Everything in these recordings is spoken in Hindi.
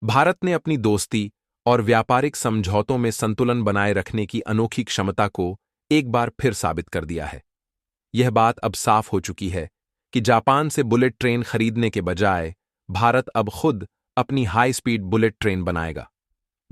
भारत ने अपनी दोस्ती और व्यापारिक समझौतों में संतुलन बनाए रखने की अनोखी क्षमता को एक बार फिर साबित कर दिया है। यह बात अब साफ हो चुकी है कि जापान से बुलेट ट्रेन खरीदने के बजाय भारत अब खुद अपनी हाई स्पीड बुलेट ट्रेन बनाएगा।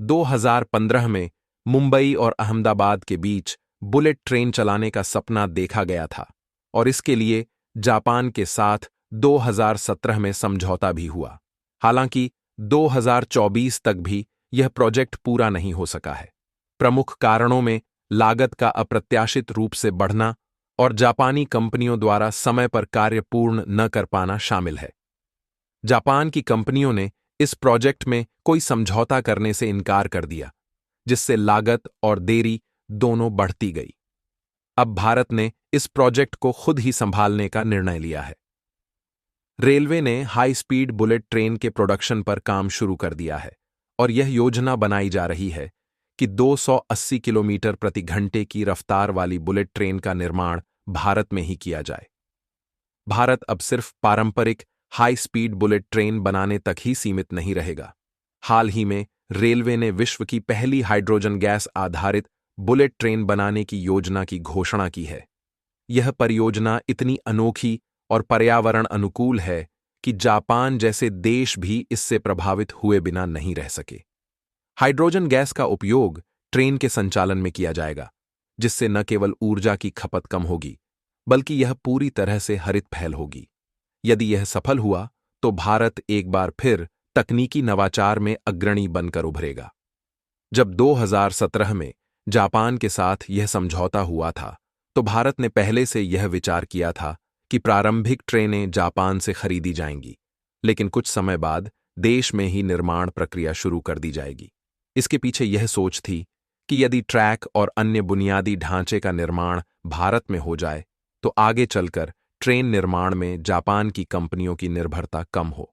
2015 में मुंबई और अहमदाबाद के बीच बुलेट ट्रेन चलाने का सपना देखा गया था और इसके लिए जापान के साथ 2017 में समझौता भी हुआ। हालांकि 2024 तक भी यह प्रोजेक्ट पूरा नहीं हो सका है। प्रमुख कारणों में लागत का अप्रत्याशित रूप से बढ़ना और जापानी कंपनियों द्वारा समय पर कार्य पूर्ण न कर पाना शामिल है। जापान की कंपनियों ने इस प्रोजेक्ट में कोई समझौता करने से इनकार कर दिया, जिससे लागत और देरी दोनों बढ़ती गई। अब भारत ने इस प्रोजेक्ट को खुद ही संभालने का निर्णय लिया है। रेलवे ने हाई स्पीड बुलेट ट्रेन के प्रोडक्शन पर काम शुरू कर दिया है और यह योजना बनाई जा रही है कि 280 किलोमीटर प्रति घंटे की रफ्तार वाली बुलेट ट्रेन का निर्माण भारत में ही किया जाए। भारत अब सिर्फ पारंपरिक हाई स्पीड बुलेट ट्रेन बनाने तक ही सीमित नहीं रहेगा। हाल ही में रेलवे ने विश्व की पहली हाइड्रोजन गैस आधारित बुलेट ट्रेन बनाने की योजना की घोषणा की है। यह परियोजना इतनी अनोखी और पर्यावरण अनुकूल है कि जापान जैसे देश भी इससे प्रभावित हुए बिना नहीं रह सके। हाइड्रोजन गैस का उपयोग ट्रेन के संचालन में किया जाएगा, जिससे न केवल ऊर्जा की खपत कम होगी, बल्कि यह पूरी तरह से हरित पहल होगी। यदि यह सफल हुआ तो भारत एक बार फिर तकनीकी नवाचार में अग्रणी बनकर उभरेगा। जब 2017 में जापान के साथ यह समझौता हुआ था, तो भारत ने पहले से यह विचार किया था कि प्रारंभिक ट्रेनें जापान से खरीदी जाएंगी, लेकिन कुछ समय बाद देश में ही निर्माण प्रक्रिया शुरू कर दी जाएगी। इसके पीछे यह सोच थी कि यदि ट्रैक और अन्य बुनियादी ढांचे का निर्माण भारत में हो जाए, तो आगे चलकर ट्रेन निर्माण में जापान की कंपनियों की निर्भरता कम हो।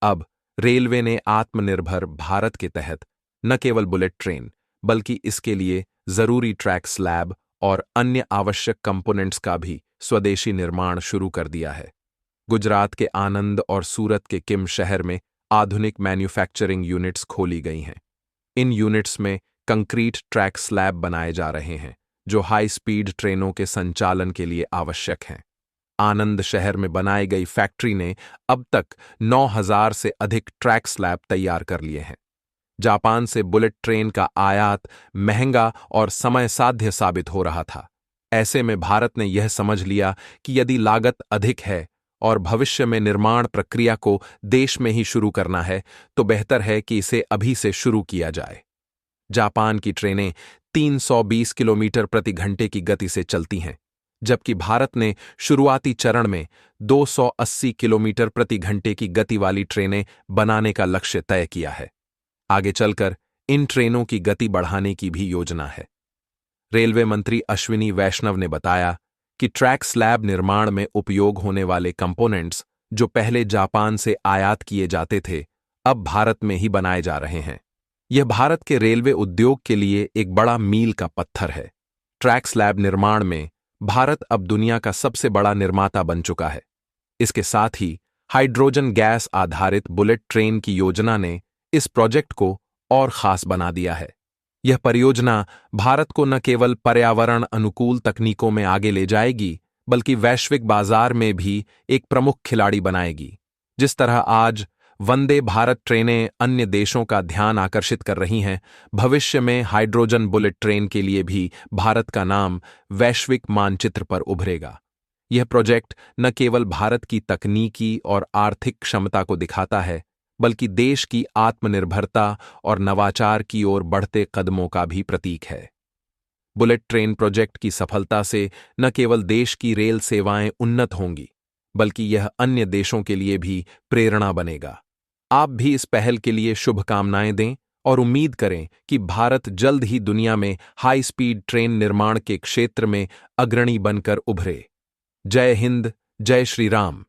अब रेलवे ने आत्मनिर्भर भारत के तहत न केवल बुलेट ट्रेन, बल्कि इसके लिए जरूरी ट्रैक स्लैब और अन्य आवश्यक कंपोनेंट्स का भी स्वदेशी निर्माण शुरू कर दिया है। गुजरात के आनंद और सूरत के किम शहर में आधुनिक मैन्युफैक्चरिंग यूनिट्स खोली गई हैं। इन यूनिट्स में कंक्रीट ट्रैक स्लैब बनाए जा रहे हैं, जो हाई स्पीड ट्रेनों के संचालन के लिए आवश्यक हैं। आनंद शहर में बनाई गई फैक्ट्री ने अब तक 9,000 से अधिक ट्रैक स्लैब तैयार कर लिए हैं। जापान से बुलेट ट्रेन का आयात महंगा और समय साध्य साबित हो रहा था। ऐसे में भारत ने यह समझ लिया कि यदि लागत अधिक है और भविष्य में निर्माण प्रक्रिया को देश में ही शुरू करना है, तो बेहतर है कि इसे अभी से शुरू किया जाए। जापान की ट्रेनें 320 किलोमीटर प्रति घंटे की गति से चलती हैं, जबकि भारत ने शुरुआती चरण में 280 किलोमीटर प्रति घंटे की गति वाली ट्रेनें बनाने का लक्ष्य तय किया है। आगे चलकर इन ट्रेनों की गति बढ़ाने की भी योजना है। रेलवे मंत्री अश्विनी वैष्णव ने बताया कि ट्रैक स्लैब निर्माण में उपयोग होने वाले कंपोनेंट्स, जो पहले जापान से आयात किए जाते थे, अब भारत में ही बनाए जा रहे हैं। यह भारत के रेलवे उद्योग के लिए एक बड़ा मील का पत्थर है। ट्रैक स्लैब निर्माण में भारत अब दुनिया का सबसे बड़ा निर्माता बन चुका है। इसके साथ ही हाइड्रोजन गैस आधारित बुलेट ट्रेन की योजना ने इस प्रोजेक्ट को और खास बना दिया है। यह परियोजना भारत को न केवल पर्यावरण अनुकूल तकनीकों में आगे ले जाएगी, बल्कि वैश्विक बाजार में भी एक प्रमुख खिलाड़ी बनाएगी। जिस तरह आज वंदे भारत ट्रेनें अन्य देशों का ध्यान आकर्षित कर रही हैं, भविष्य में हाइड्रोजन बुलेट ट्रेन के लिए भी भारत का नाम वैश्विक मानचित्र पर उभरेगा। यह प्रोजेक्ट न केवल भारत की तकनीकी और आर्थिक क्षमता को दिखाता है, बल्कि देश की आत्मनिर्भरता और नवाचार की ओर बढ़ते कदमों का भी प्रतीक है। बुलेट ट्रेन प्रोजेक्ट की सफलता से न केवल देश की रेल सेवाएं उन्नत होंगी, बल्कि यह अन्य देशों के लिए भी प्रेरणा बनेगा। आप भी इस पहल के लिए शुभकामनाएं दें और उम्मीद करें कि भारत जल्द ही दुनिया में हाई स्पीड ट्रेन निर्माण के क्षेत्र में अग्रणी बनकर उभरे। जय हिंद, जय श्री राम।